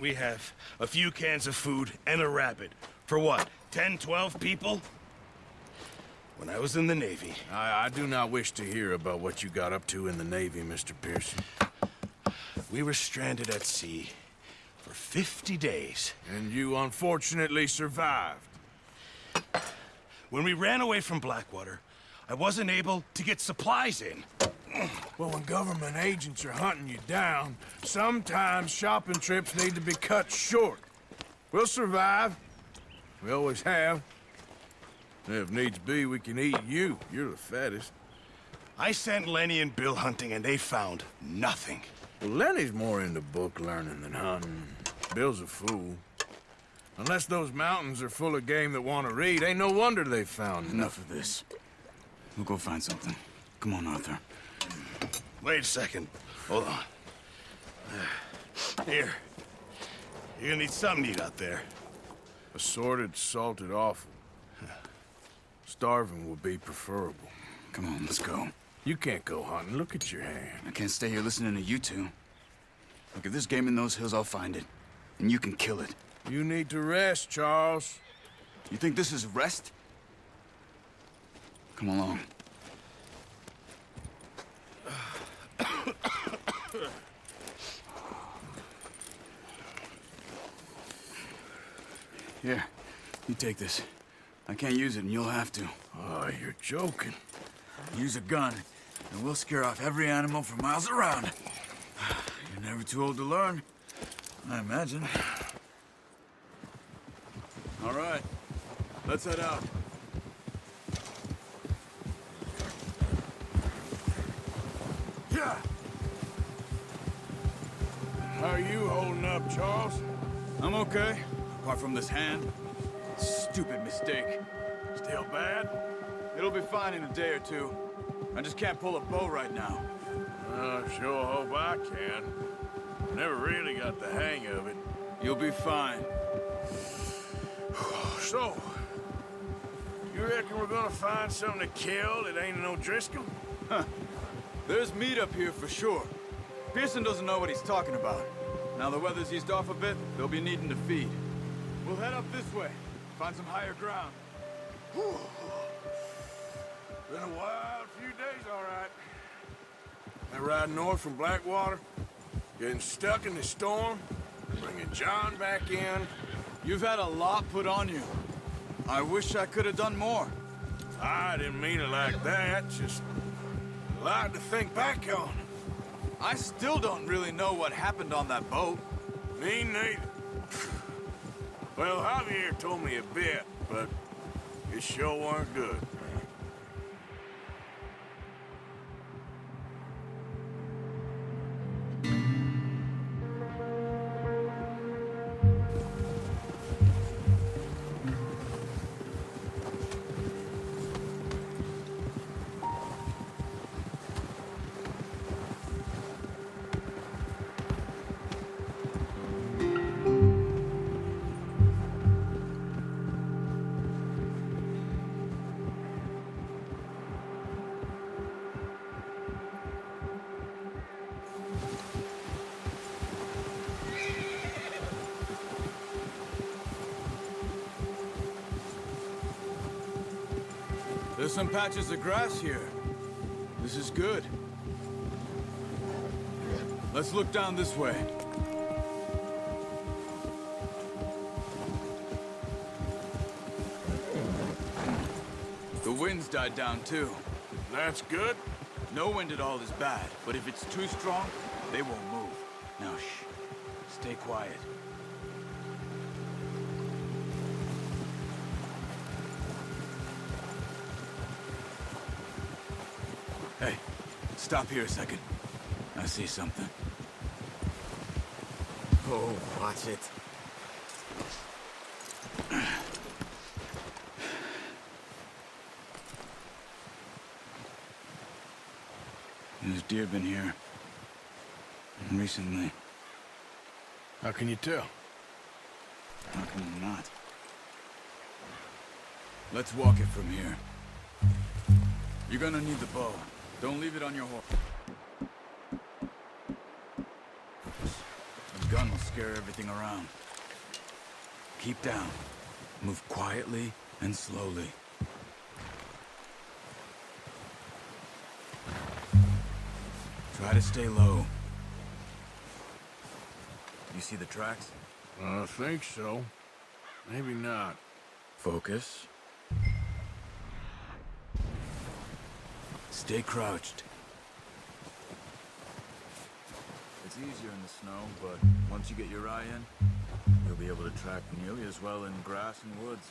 we have a few cans of food and a rabbit. For what, 10, 12 people? When I was in the Navy... I do not wish to hear about what you got up to in the Navy, Mr. Pearson. We were stranded at sea for 50 days. And you unfortunately survived. When we ran away from Blackwater, I wasn't able to get supplies in. Well, when government agents are hunting you down, sometimes shopping trips need to be cut short. We'll survive. We always have. If needs be, we can eat you. You're the fattest. I sent Lenny and Bill hunting, and they found nothing. Well, Lenny's more into book learning than hunting. Bill's a fool. Unless those mountains are full of game that want to read, ain't no wonder they found Enough of this. We'll go find something. Come on, Arthur. Wait a second. Hold on. Here. You're gonna need something to eat out there. Assorted, salted offal. Starving would be preferable. Come on, let's go. You can't go hunting. Look at your hand. I can't stay here listening to you two. Look, if there's game in those hills, I'll find it. And you can kill it. You need to rest, Charles. You think this is rest? Come along. Here, you take this. I can't use it, and you'll have to. Oh, you're joking. Use a gun, and we'll scare off every animal for miles around. You're never too old to learn, I imagine. All right, let's head out. Yeah. How are you holding up, Charles? I'm okay, apart from this hand. Stupid mistake. Still bad? It'll be fine in a day or two. I just can't pull a bow right now. I sure hope I can. Never really got the hang of it. You'll be fine. So, you reckon we're gonna find something to kill that ain't no Driscoll? There's meat up here for sure. Pearson doesn't know what he's talking about. Now the weather's eased off a bit, they'll be needing to feed. We'll head up this way, find some higher ground. Whew. Been a wild few days, all right. That ride north from Blackwater, getting stuck in the storm, bringing John back in. You've had a lot put on you. I wish I could have done more. I didn't mean it like that, just a lot to think back on. I still don't really know what happened on that boat. Me neither. Well, Javier told me a bit, but it sure weren't good. There's some patches of grass here. This is good. Let's look down this way. The wind's died down too. That's good. No wind at all is bad, but if it's too strong, they won't move. Now shh. Stay quiet. Hey, stop here a second. I see something. Oh, watch it. There's deer been here. Recently. How can you tell? How can you not? Let's walk it from here. You're gonna need the bow. Don't leave it on your horse. Got gun will scare everything around. Keep down. Move quietly and slowly. Try to stay low. You see the tracks? I think so. Maybe not. Focus. Stay crouched. It's easier in the snow, but once you get your eye in, you'll be able to track nearly as well in grass and woods.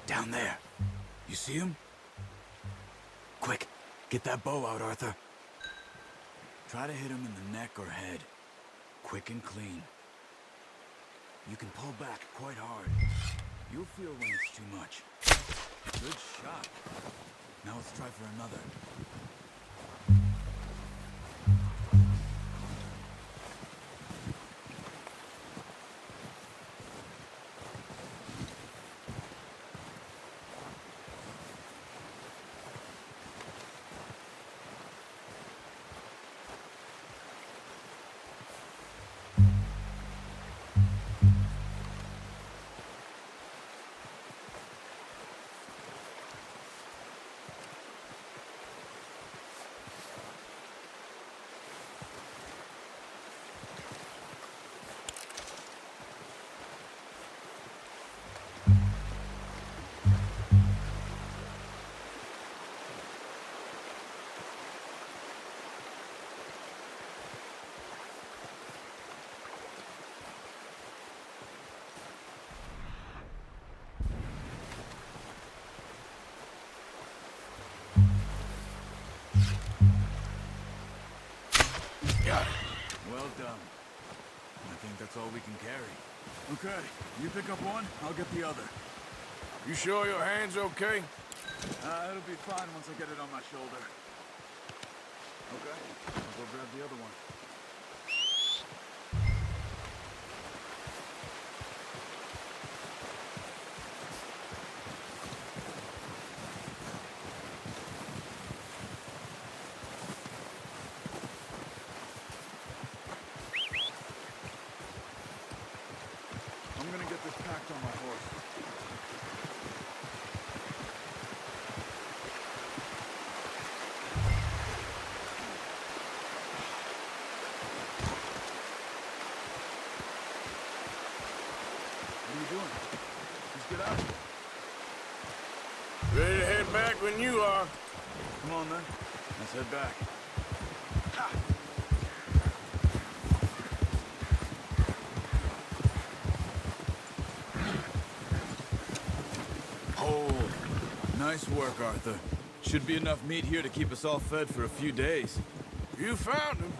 Down there. You see him? Quick, get that bow out, Arthur. Try to hit him in the neck or head. Quick and clean. You can pull back quite hard. You'll feel when it's too much. Good shot. Now let's try for another. Well done. I think that's all we can carry. Okay, you pick up one, I'll get the other. You sure your hand's okay? It'll be fine once I get it on my shoulder. Okay, I'll go grab the other one. I'm gonna get this packed on my horse. What are you doing? Just get out. Ready to head back when you are. Come on, then. Let's head back. Hold. Nice work, Arthur. Should be enough meat here to keep us all fed for a few days. You found him.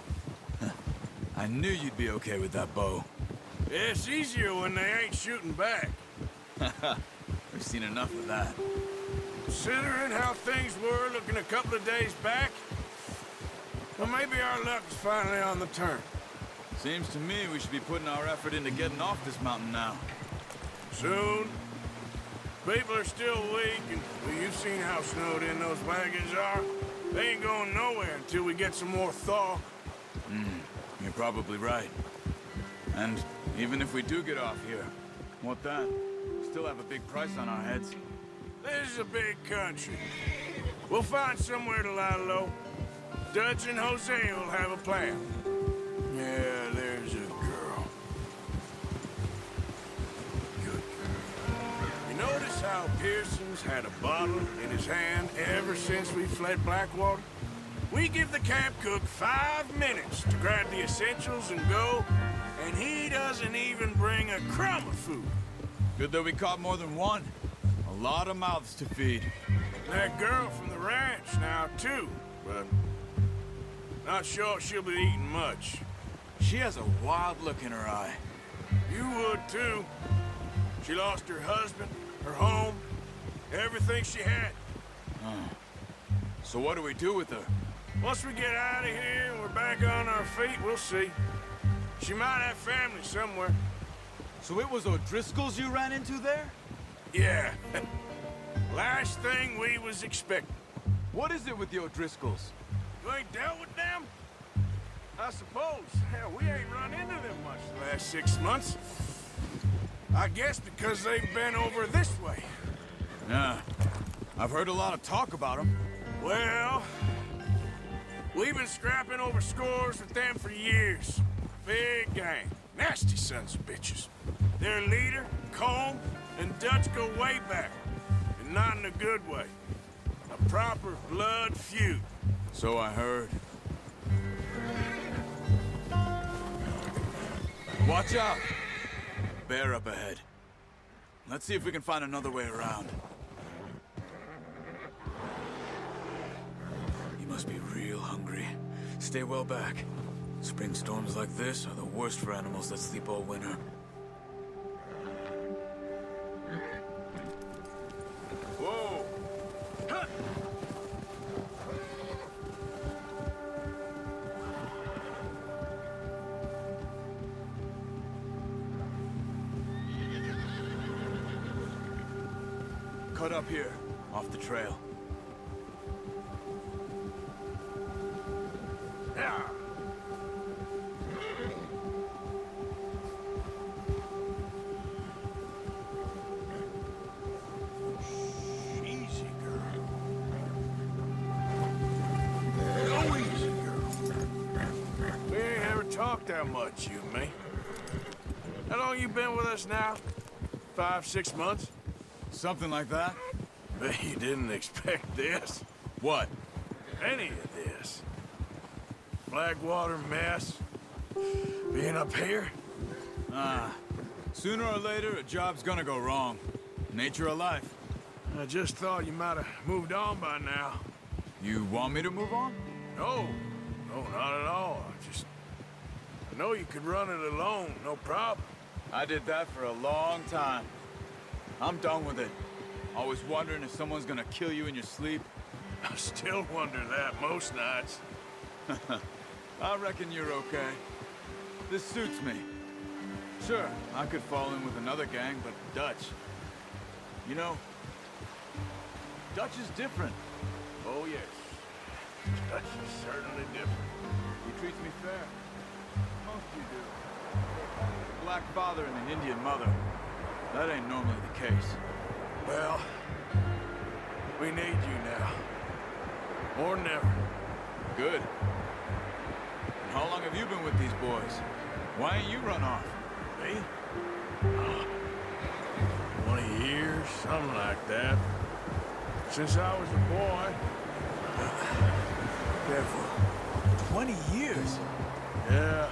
I knew you'd be okay with that bow. It's easier when they ain't shooting back. We've seen enough of that. Considering how things were looking a couple of days back, well, maybe our luck is finally on the turn. Seems to me we should be putting our effort into getting off this mountain now. Soon. People are still weak, and well, you've seen how snowed in those wagons are. They ain't going nowhere until we get some more thaw. You're probably right. And even if we do get off here, what then? We still have a big price on our heads. This is a big country. We'll find somewhere to lie low. Dutch and Jose will have a plan. Yeah, there's a girl. Good girl. You notice how Pearson's had a bottle in his hand ever since we fled Blackwater? We give the camp cook 5 minutes to grab the essentials and go, and he doesn't even bring a crumb of food. Good that we caught more than one. A lot of mouths to feed. That girl from the ranch now, too, but not sure she'll be eating much. She has a wild look in her eye. You would, too. She lost her husband, her home, everything she had. So what do we do with her? Once we get out of here and we're back on our feet, we'll see. She might have family somewhere. So it was O'Driscoll's you ran into there? Yeah. Last thing we was expecting. What is it with the O'Driscolls? You ain't dealt with them? I suppose. Hell, we ain't run into them much the last 6 months. I guess because they've been over this way. Yeah. I've heard a lot of talk about them. Well, we've been scrapping over scores with them for years. Big gang. Nasty sons of bitches. Their leader, Colm, and Dutch go way back. And not in a good way. A proper blood feud. So I heard. Watch out! Bear up ahead. Let's see if we can find another way around. You must be real hungry. Stay well back. Spring storms like this are the worst for animals that sleep all winter. Whoa! Huh. Cut up here, off the trail. Yeah. Easy, girl. Go easy, girl. We ain't ever talked that much, you and me. How long you been with us now? 5, 6 months? Something like that? Bet you didn't expect this. What? Any of this. Blackwater mess. Being up here? Sooner or later, a job's gonna go wrong. Nature of life. I just thought you might have moved on by now. You want me to move on? No, not at all. I know you could run it alone, no problem. I did that for a long time. I'm done with it. Always wondering if someone's gonna kill you in your sleep. I still wonder that most nights. I reckon you're okay. This suits me. Sure, I could fall in with another gang, but Dutch... You know, Dutch is different. Oh, yes. Dutch is certainly different. He treats me fair. Most you do. A black father and an Indian mother. That ain't normally the case. Well, we need you now. More than ever. Good. And how long have you been with these boys? Why ain't you run off? Me? 20 years, something like that. Since I was a boy. Careful. 20 years? Yeah.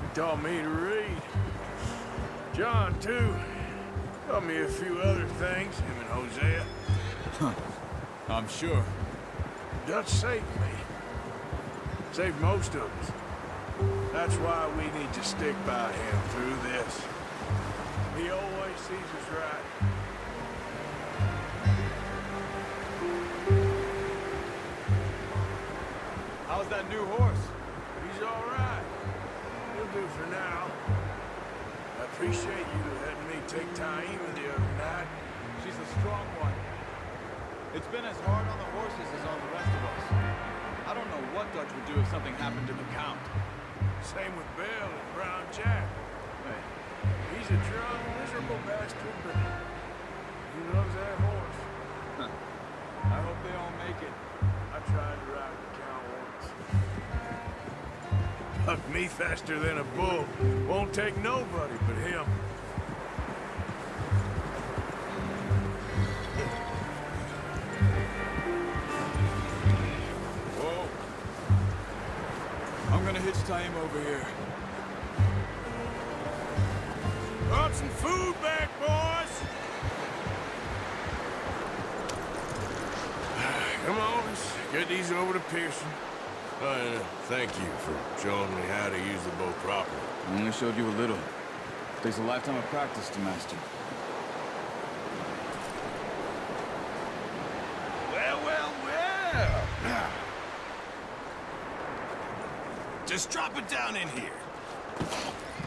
He taught me to read. John, too. Taught me a few other things, him and Hosea. I'm sure. Dutch saved me. Saved most of us. That's why we need to stick by him through this. He always sees us right. How's that new horse? He's all right. He'll do for now. I appreciate you letting me take Taima the other night. She's a strong one. It's been as hard on the horses as on the rest of us. I don't know what Dutch would do if something happened to the Count. Same with Bill and Brown Jack. Hey, He's a drunk, miserable bastard, but he loves that horse. I hope they all make it. I tried to ride the cow once. Bucked me faster than a bull. Won't take nobody but him. tie him over here. Brought some food back, boys! Come on, let's get these over to Pearson. Oh, and thank you for showing me how to use the bow properly. I only showed you a little. Takes a lifetime of practice to master. Well, well, well. Just drop it down in here.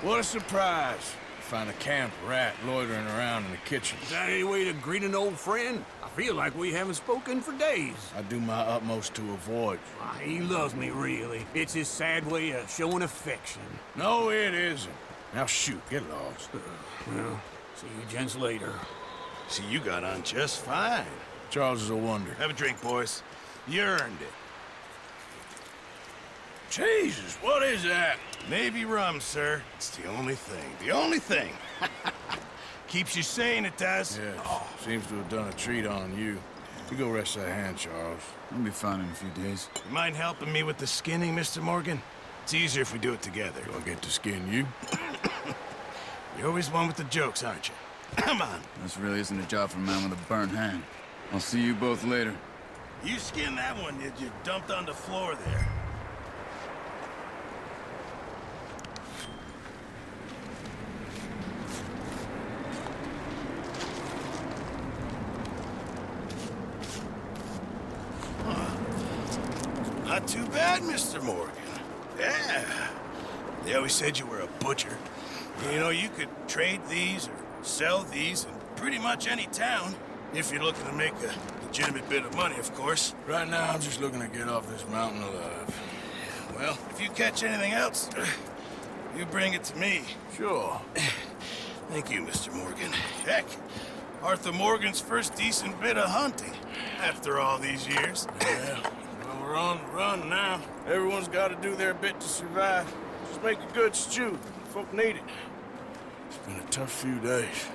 What a surprise. Find a camp rat loitering around in the kitchen. Is that any way to greet an old friend? I feel like we haven't spoken for days. I do my utmost to avoid. He loves me, really. It's his sad way of showing affection. No, it isn't. Now shoot, get lost. Well, see you gents later. See, you got on just fine. Charles is a wonder. Have a drink, boys. You earned it. Jesus, what is that? Navy rum, sir. It's the only thing. The only thing. Keeps you sane, it does. Yes, seems to have done a treat on you. You go rest that hand, Charles. I'll be fine in a few days. You mind helping me with the skinning, Mr. Morgan? It's easier if we do it together. Do I get to skin you? You're always one with the jokes, aren't you? Come on. This really isn't a job for a man with a burnt hand. I'll see you both later. You skinned that one, did you? Dumped on the floor there. Not too bad, Mr. Morgan. Yeah. They always said you were a butcher. You know, you could trade these or sell these in pretty much any town. If you're looking to make a legitimate bit of money, of course. Right now, I'm just looking to get off this mountain alive. Well, if you catch anything else, you bring it to me. Sure. Thank you, Mr. Morgan. Heck, Arthur Morgan's first decent bit of hunting after all these years. Yeah. Well, we're on the run now. Everyone's got to do their bit to survive. Just make a good stew. Folk need it. It's been a tough few days.